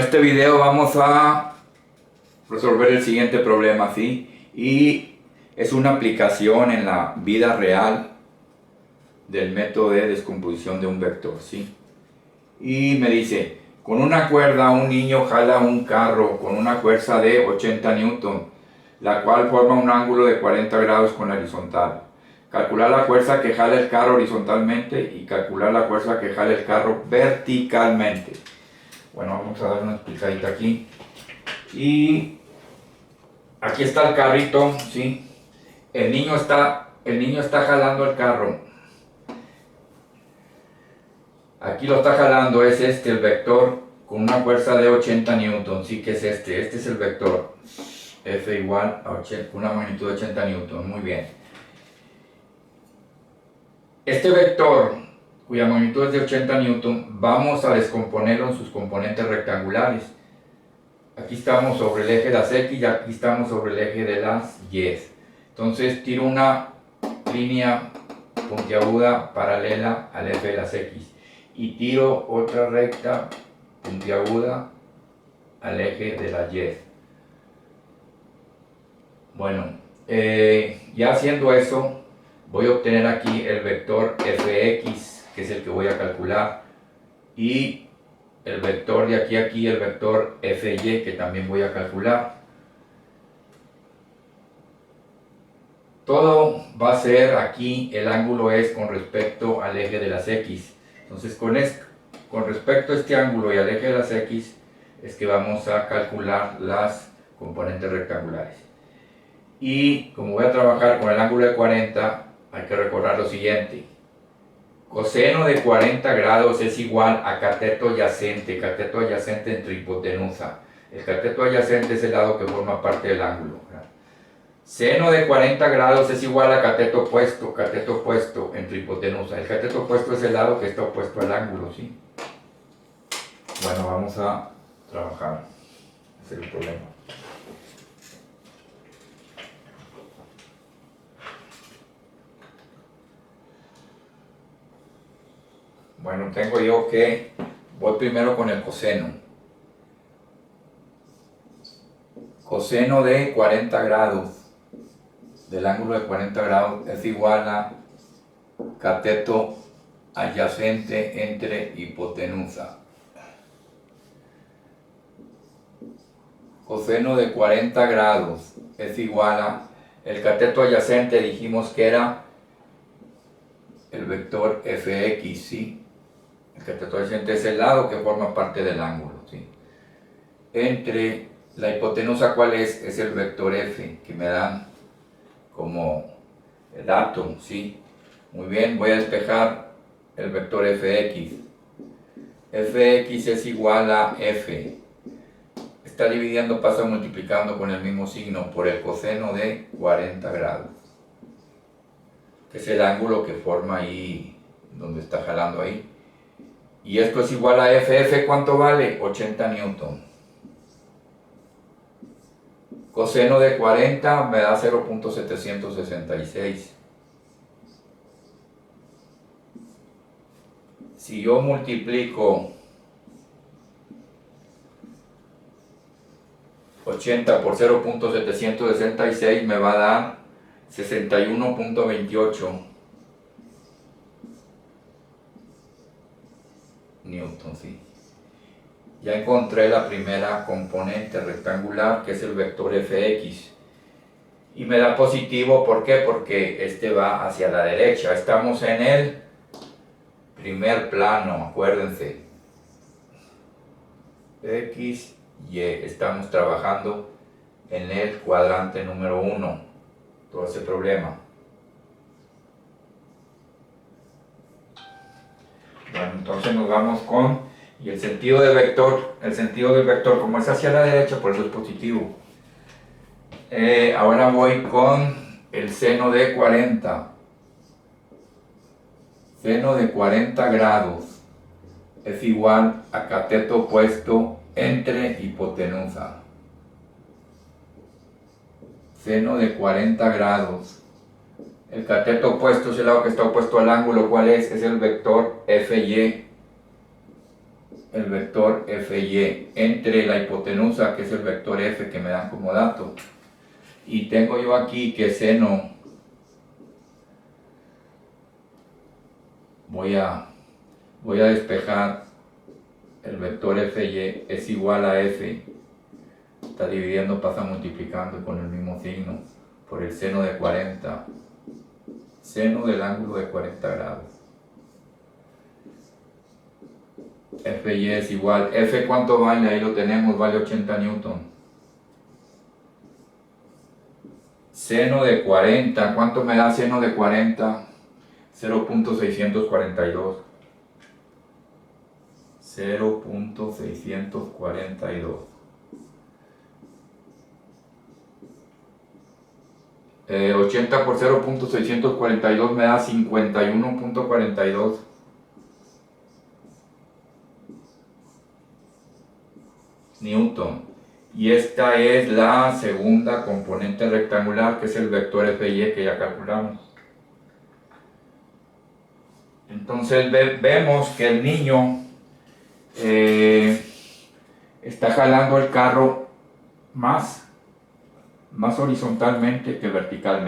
este video vamos a resolver el siguiente problema, ¿sí? Y es una aplicación en la vida real del método de descomposición de un vector, ¿sí? Y me dice, con una cuerda un niño jala un carro con una fuerza de 80 newton, la cual forma un ángulo de 40 grados con la horizontal. Calcular la fuerza que jala el carro horizontalmente y calcular la fuerza que jala el carro verticalmente. Bueno, vamos a dar una explicadita aquí. Y aquí está el carrito, ¿sí? El niño está jalando el carro. Aquí lo está jalando, es el vector con una fuerza de 80 newton, sí, que es este es el vector. F igual a una magnitud de 80 newton, muy bien. Este vector, cuya magnitud es de 80 newton, vamos a descomponerlo en sus componentes rectangulares. Aquí estamos sobre el eje de las X y aquí estamos sobre el eje de las Y. Entonces tiro una línea puntiaguda paralela al eje de las X y tiro otra recta puntiaguda al eje de la Y. Bueno, ya haciendo eso, voy a obtener aquí el vector fx, que es el que voy a calcular, y el vector de aquí a aquí, el vector fy, que también voy a calcular. Todo va a ser aquí, el ángulo es con respecto al eje de las X. Entonces con respecto a este ángulo y al eje de las X, es que vamos a calcular las componentes rectangulares. Y como voy a trabajar con el ángulo de 40, hay que recordar lo siguiente. Coseno de 40 grados es igual a cateto adyacente entre hipotenusa. El cateto adyacente es el lado que forma parte del ángulo. Seno de 40 grados es igual a cateto opuesto entre hipotenusa. El cateto opuesto es el lado que está opuesto al ángulo, ¿sí? Bueno, vamos a trabajar. Ese es el problema. Bueno, tengo yo que voy primero con el coseno. Coseno de 40 grados del ángulo de 40 grados es igual a cateto adyacente entre hipotenusa. Coseno de 40 grados es igual a, el cateto adyacente dijimos que era el vector fx, ¿sí? El cateto adyacente es el lado que forma parte del ángulo, ¿sí? Entre la hipotenusa, ¿cuál es? Es el vector f, que me da como el dato, ¿sí? Muy bien, voy a despejar el vector fx. Fx es igual a f. Está dividiendo, pasa multiplicando con el mismo signo por el coseno de 40 grados. Que es el ángulo que forma ahí, donde está jalando ahí. Y esto es igual a f. ¿Cuánto vale? 80 newton. Coseno de 40 me da 0.766. Si yo multiplico 80 por 0.766 me va a dar 61.28 newton, ¿sí? Ya encontré la primera componente rectangular, que es el vector fx, y me da positivo. ¿Por qué? Porque este va hacia la derecha. Estamos en el primer plano, acuérdense, x, y estamos trabajando en el cuadrante número 1, todo ese problema. Bueno, entonces nos vamos con, y el sentido del vector como es hacia la derecha, por eso es positivo. Ahora voy con el seno de 40. Seno de 40 grados es igual a cateto opuesto entre hipotenusa. Seno de 40 grados. El cateto opuesto es el lado que está opuesto al ángulo. ¿Cuál es? Es el vector fy. el vector FY entre la hipotenusa, que es el vector F que me dan como dato. Y tengo yo aquí que seno, voy a despejar el vector FY es igual a F, está dividiendo, pasa multiplicando con el mismo signo, por el seno de 40, seno del ángulo de 40 grados. FY es igual, F cuánto vale, ahí lo tenemos, vale 80 newton. Seno de 40, ¿cuánto me da seno de 40? 0.642. 0.642. 80 por 0.642 me da 51.42. Newton. Y esta es la segunda componente rectangular, que es el vector FY que ya calculamos. Entonces vemos que el niño está jalando el carro más horizontalmente que verticalmente.